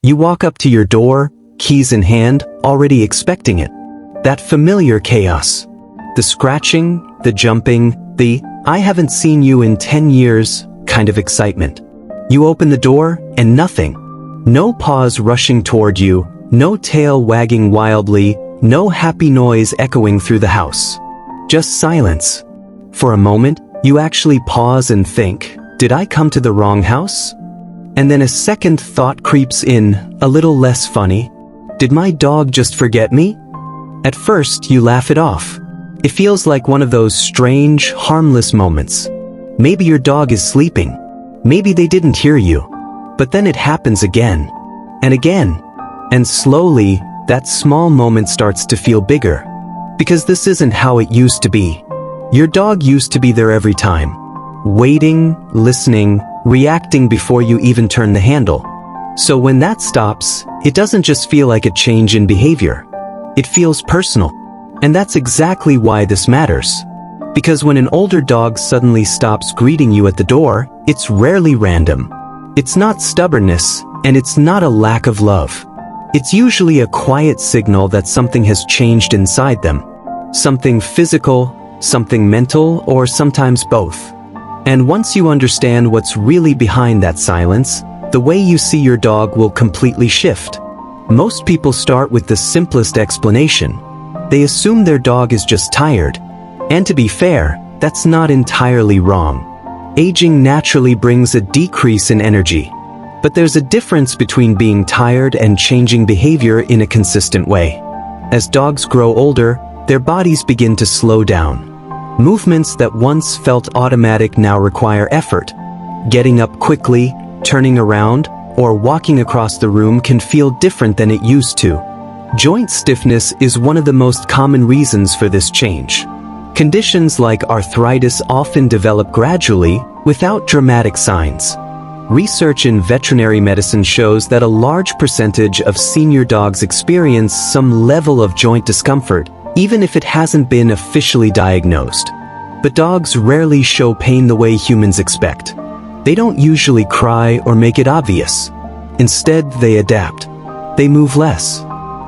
You walk up to your door, keys in hand, already expecting it. That familiar chaos. The scratching, the jumping, the "I haven't seen you in 10 years" kind of excitement. You open the door, and nothing. No paws rushing toward you, no tail wagging wildly, no happy noise echoing through the house. Just silence. For a moment, you actually pause and think, did I come to the wrong house? And then a second thought creeps in, a little less funny. Did my dog just forget me? At first, you laugh it off. It feels like one of those strange, harmless moments. Maybe your dog is sleeping. Maybe they didn't hear you. But then it happens again. And again. And slowly, that small moment starts to feel bigger. Because this isn't how it used to be. Your dog used to be there every time. Waiting, listening, reacting before you even turn the handle. So when that stops, it doesn't just feel like a change in behavior. It feels personal. And that's exactly why this matters. Because when an older dog suddenly stops greeting you at the door, it's rarely random. It's not stubbornness, and it's not a lack of love. It's usually a quiet signal that something has changed inside them. Something physical, something mental, or sometimes both. And once you understand what's really behind that silence, the way you see your dog will completely shift. Most people start with the simplest explanation. They assume their dog is just tired. And to be fair, that's not entirely wrong. Aging naturally brings a decrease in energy. But there's a difference between being tired and changing behavior in a consistent way. As dogs grow older, their bodies begin to slow down. Movements that once felt automatic now require effort. Getting up quickly, turning around, or walking across the room can feel different than it used to. Joint stiffness is one of the most common reasons for this change. Conditions like arthritis often develop gradually, without dramatic signs. Research in veterinary medicine shows that a large percentage of senior dogs experience some level of joint discomfort, even if it hasn't been officially diagnosed. But dogs rarely show pain the way humans expect. They don't usually cry or make it obvious. Instead, they adapt. They move less.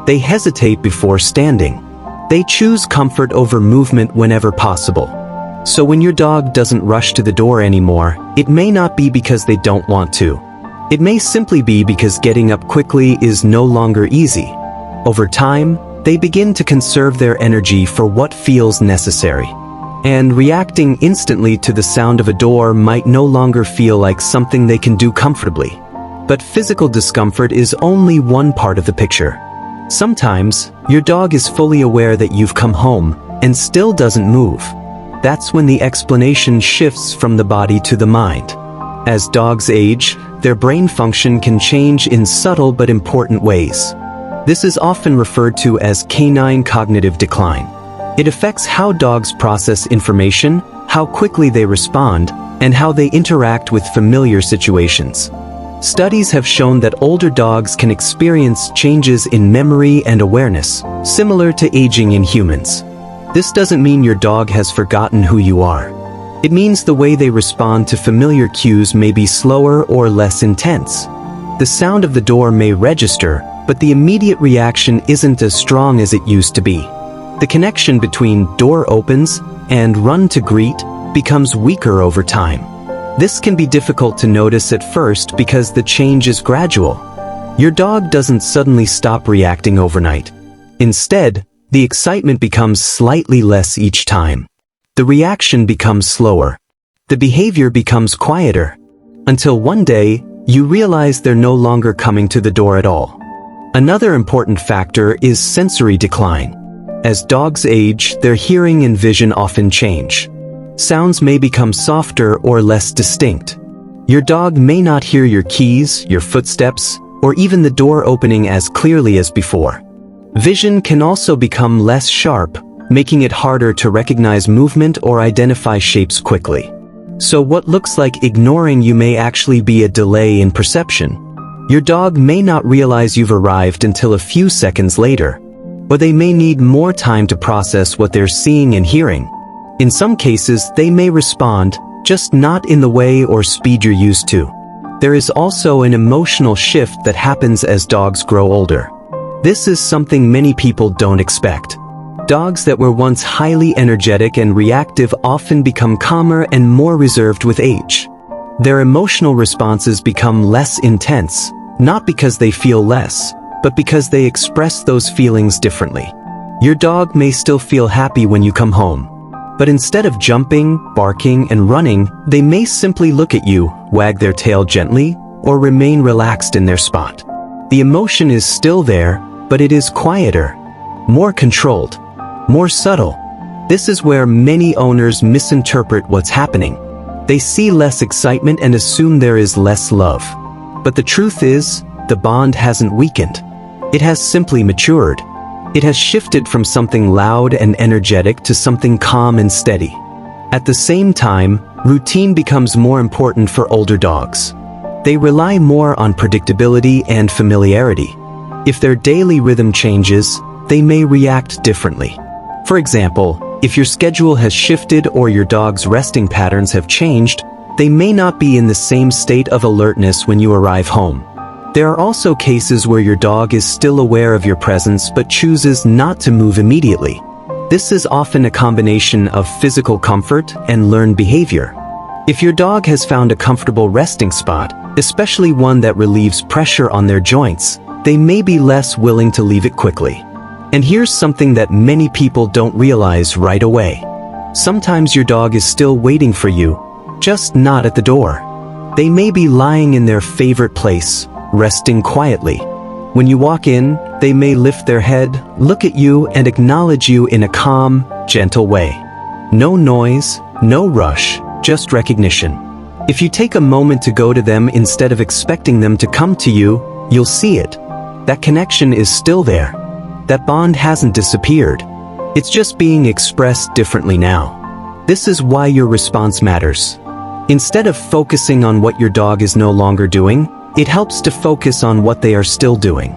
They hesitate before standing. They choose comfort over movement whenever possible. So when your dog doesn't rush to the door anymore, it may not be because they don't want to. It may simply be because getting up quickly is no longer easy. Over time, they begin to conserve their energy for what feels necessary. And reacting instantly to the sound of a door might no longer feel like something they can do comfortably. But physical discomfort is only one part of the picture. Sometimes, your dog is fully aware that you've come home and still doesn't move. That's when the explanation shifts from the body to the mind. As dogs age, their brain function can change in subtle but important ways. This is often referred to as canine cognitive decline. It affects how dogs process information, how quickly they respond, and how they interact with familiar situations. Studies have shown that older dogs can experience changes in memory and awareness, similar to aging in humans. This doesn't mean your dog has forgotten who you are. It means the way they respond to familiar cues may be slower or less intense. The sound of the door may register, but the immediate reaction isn't as strong as it used to be. The connection between door opens and run to greet becomes weaker over time. This can be difficult to notice at first because the change is gradual. Your dog doesn't suddenly stop reacting overnight. Instead, the excitement becomes slightly less each time. The reaction becomes slower. The behavior becomes quieter. Until one day, you realize they're no longer coming to the door at all. Another important factor is sensory decline. As dogs age, their hearing and vision often change. Sounds may become softer or less distinct. Your dog may not hear your keys, your footsteps, or even the door opening as clearly as before. Vision can also become less sharp, making it harder to recognize movement or identify shapes quickly. So what looks like ignoring you may actually be a delay in perception. Your dog may not realize you've arrived until a few seconds later, or they may need more time to process what they're seeing and hearing. In some cases, they may respond, just not in the way or speed you're used to. There is also an emotional shift that happens as dogs grow older. This is something many people don't expect. Dogs that were once highly energetic and reactive often become calmer and more reserved with age. Their emotional responses become less intense, not because they feel less, but because they express those feelings differently. Your dog may still feel happy when you come home, but instead of jumping, barking, and running, they may simply look at you, wag their tail gently, or remain relaxed in their spot. The emotion is still there, but it is quieter, more controlled, more subtle. This is where many owners misinterpret what's happening. They see less excitement and assume there is less love. But the truth is, the bond hasn't weakened. It has simply matured. It has shifted from something loud and energetic to something calm and steady. At the same time, routine becomes more important for older dogs. They rely more on predictability and familiarity. If their daily rhythm changes, they may react differently. For example, if your schedule has shifted or your dog's resting patterns have changed, they may not be in the same state of alertness when you arrive home. There are also cases where your dog is still aware of your presence but chooses not to move immediately. This is often a combination of physical comfort and learned behavior. If your dog has found a comfortable resting spot, especially one that relieves pressure on their joints, they may be less willing to leave it quickly. And here's something that many people don't realize right away. Sometimes your dog is still waiting for you, just not at the door. They may be lying in their favorite place, resting quietly. When you walk in, they may lift their head, look at you, and acknowledge you in a calm, gentle way. No noise, no rush, just recognition. If you take a moment to go to them instead of expecting them to come to you, you'll see it. That connection is still there. That bond hasn't disappeared. It's just being expressed differently now. This is why your response matters. Instead of focusing on what your dog is no longer doing, it helps to focus on what they are still doing.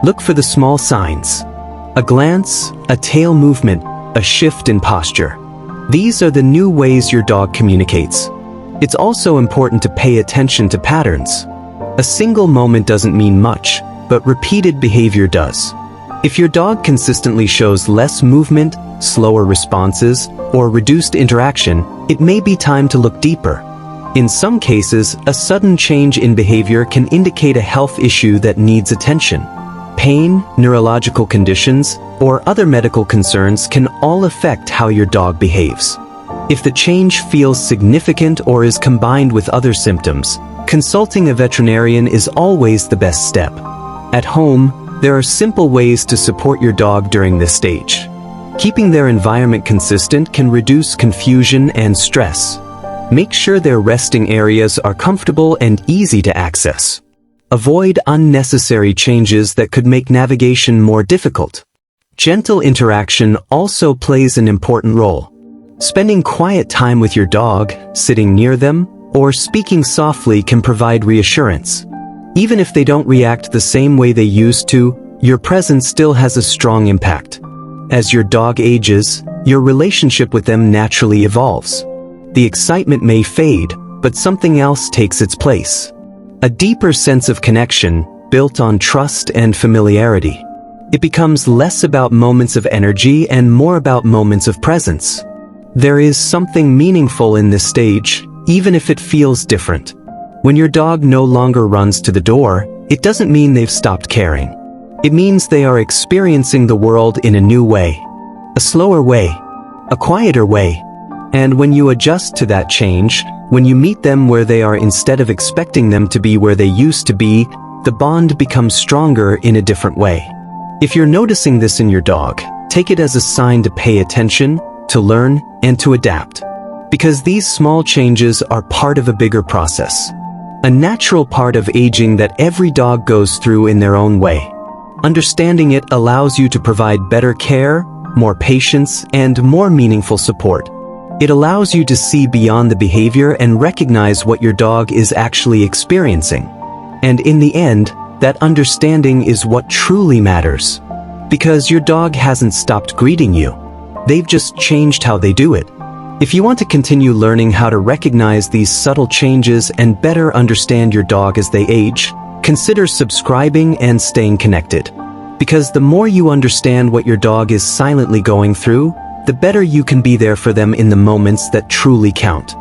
Look for the small signs. A glance, a tail movement, a shift in posture. These are the new ways your dog communicates. It's also important to pay attention to patterns. A single moment doesn't mean much, but repeated behavior does. If your dog consistently shows less movement, slower responses, or reduced interaction, it may be time to look deeper. In some cases, a sudden change in behavior can indicate a health issue that needs attention. Pain, neurological conditions, or other medical concerns can all affect how your dog behaves. If the change feels significant or is combined with other symptoms, consulting a veterinarian is always the best step. At home, there are simple ways to support your dog during this stage. Keeping their environment consistent can reduce confusion and stress. Make sure their resting areas are comfortable and easy to access. Avoid unnecessary changes that could make navigation more difficult. Gentle interaction also plays an important role. Spending quiet time with your dog, sitting near them, or speaking softly can provide reassurance. Even if they don't react the same way they used to, your presence still has a strong impact. As your dog ages, your relationship with them naturally evolves. The excitement may fade, but something else takes its place. A deeper sense of connection, built on trust and familiarity. It becomes less about moments of energy and more about moments of presence. There is something meaningful in this stage, even if it feels different. When your dog no longer runs to the door, it doesn't mean they've stopped caring. It means they are experiencing the world in a new way. A slower way. A quieter way. And when you adjust to that change, when you meet them where they are instead of expecting them to be where they used to be, the bond becomes stronger in a different way. If you're noticing this in your dog, take it as a sign to pay attention, to learn, and to adapt. Because these small changes are part of a bigger process. A natural part of aging that every dog goes through in their own way. Understanding it allows you to provide better care, more patience, and more meaningful support. It allows you to see beyond the behavior and recognize what your dog is actually experiencing. And in the end, that understanding is what truly matters. Because your dog hasn't stopped greeting you. They've just changed how they do it. If you want to continue learning how to recognize these subtle changes and better understand your dog as they age, consider subscribing and staying connected. Because the more you understand what your dog is silently going through, the better you can be there for them in the moments that truly count.